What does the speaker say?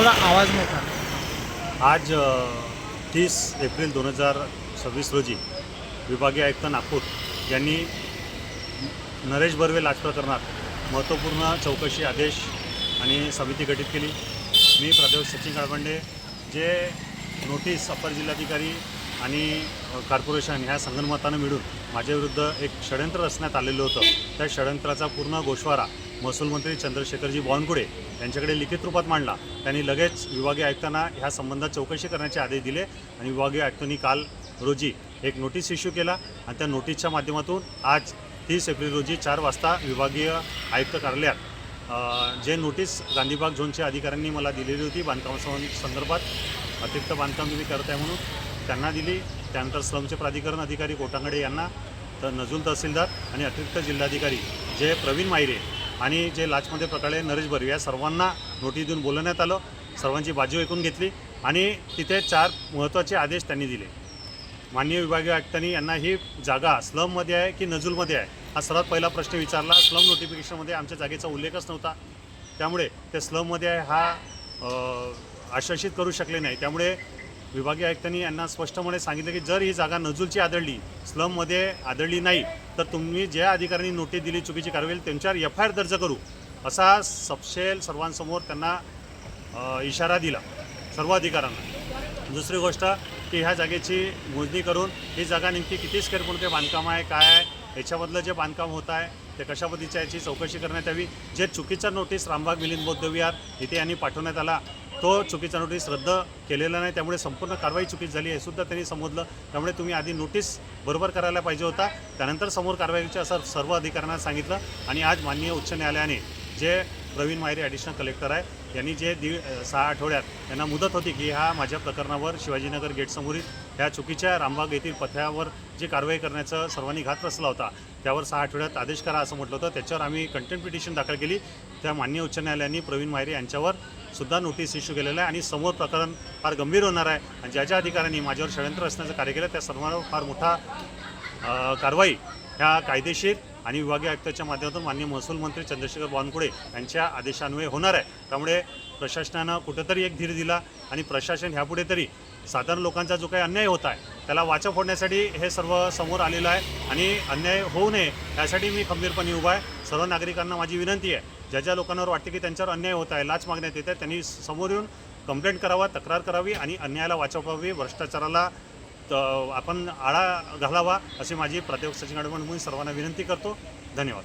थोडा आवाज मोठा. आज 30 एप्रिल 2026 रोजी विभागीय आयुक्त नागपूर यांनी नरेश बर्वे लाच प्रकरणात महत्त्वपूर्ण चौकशी आदेश आणि समिती गठीत केली. मी प्राध्यापक सचिन काळबंडे जे नोटीस अपर जिल्हाधिकारी आणि कॉर्पोरेशन ह्या संगनमतानं मिळून माझ्याविरुद्ध एक षडयंत्र रचण्यात आलेलं होतं, त्या षडयंत्राचा पूर्ण गोषवारा महसूल मंत्री चंद्रशेखरजी बावनकुळे यांच्याकडे लिखित रूपात मांडला. त्यांनी लगेच विभागीय आयुक्तांना ह्या संबंधात चौकशी करण्याचे आदेश दिले आणि विभागीय आयुक्तांनी काल रोजी एक नोटीस इश्यू केला आणि त्या नोटीसच्या माध्यमातून आज 30 एप्रिल रोजी 4 वाजता विभागीय आयुक्त कार्यालयात जे नोटीस गांधीबाग झोनच्या अधिकाऱ्यांनी मला दिलेली होती बांधकामासंदर्भात अतिरिक्त बांधकाम तुम्ही करत आहे म्हणून त्यांना दिली. त्यानंतर श्रमचे प्राधिकरण अधिकारी कोटांगडे यांना, तर नजूल तहसीलदार आणि अतिरिक्त जिल्हाधिकारी जे प्रवीण मायरे आणि जे लाचमध्ये प्रकरणे नरेश बर्वे या सर्वांना नोटीस देऊन बोलवण्यात आलं. सर्वांची बाजू ऐकून घेतली आणि तिथे 4 महत्त्वाचे आदेश त्यांनी दिले. माननीय विभागीय आयुक्तांनी यांना ही जागा स्लममध्ये आहे की नजूलमध्ये आहे हा सर्वात पहिला प्रश्न विचारला. स्लम नोटिफिकेशनमध्ये आमच्या जागेचा उल्लेखच नव्हता, त्यामुळे ते स्लममध्ये आहे हा आश्वासित करू शकले नाही. त्यामुळे विभागीय आयुक्तांनी यांना स्पष्टपणे सांगितलं की जर ही जागा नजूलची आढळली, स्लममध्ये आढळली नाही, तर तुम्ही ज्या अधिकाऱ्यांनी नोटीस दिली चुकीची कारवाई त्यांच्यावर FIR दर्ज करू असा सपशेल सर्वांसमोर त्यांना इशारा दिला सर्व अधिकाऱ्यांना. दुसरी गोष्ट की ह्या जागेची मोजणी करून ही जागा नेमकी किती स्क्वेअर फूटचे बांधकाम आहे, काय आहे, याच्यामधलं जे बांधकाम होत आहे ते कशा पद्धतीच्या याची चौकशी करण्यात यावी. जे चुकीचा नोटीस रामबाग मिलिंद बौद्ध विहार इथे यांनी पाठवण्यात आला तो चुकीचा नोटीस रद्द केलेला नाही, त्यामुळे संपूर्ण कारवाई चुकीची झाली हे सुद्धा त्यांनी समजलं. त्यामुळे तुम्ही आधी नोटीस बरोबर करायला पाहिजे होता, त्यानंतर समोर कारवाईचे असं सर्व अधिकाऱ्यांना सांगितलं. आणि आज माननीय उच्च न्यायालयाने जे प्रवीण मायरे ॲडिशनल कलेक्टर आहे यांनी जे 6 आठवड्यात यांना मुदत होती की ह्या माझ्या प्रकरणावर शिवाजीनगर गेटसमोरील ह्या चुकीच्या रामबाग येथील पथ्यावर जी कारवाई करण्याचा सर्वांनी घात रचला होता त्यावर 6 आठवड्यात आदेश करा असं म्हटलं होतं. त्याच्यावर आम्ही कंटेम्प्ट पिटिशन दाखल केली. त्या माननीय उच्च न्यायालयाने प्रवीण मायरे यांच्यावर सुद्धा नोटीस इश्यू केलेलं आहे आणि समोर प्रकरण फार गंभीर होणार आहे. आणि ज्या ज्या अधिकाऱ्यांनी माझ्यावर षडयंत्र रचण्याचं कार्य केलं त्या सर्वांवर फार मोठा कारवाई ह्या कायदेशीर आणि विभागीय आयुक्ताच्या माध्यमातून माननीय महसूल मंत्री चंद्रशेखर बावनकुळे यांच्या आदेशान्वये होणार आहे. त्यामुळे प्रशासनानं कुठंतरी एक धीर दिला आणि प्रशासन ह्यापुढे तरी साधारण लोकांचा जो काही अन्याय होत आहे त्याला वाचा फोडण्यासाठी हे सर्व समोर आलेलं आहे आणि अन्याय होऊ नये यासाठी मी खंबीरपणे उभा आहे. सर्व नागरिकांना माझी विनंती आहे, ज्या ज्या लोकांवर वाटते की त्यांच्यावर अन्याय होत आहे, लाच मागण्यात येत आहे, त्यांनी समोर येऊन कंप्लेंट करावा, तक्रार करावी आणि अन्यायाला वाचवावी, भ्रष्टाचाराला आपण आळा घालावा अशी माझी प्राध्यापक सचिन काळबंडे म्हणून सर्वांना विनंती करतो. धन्यवाद.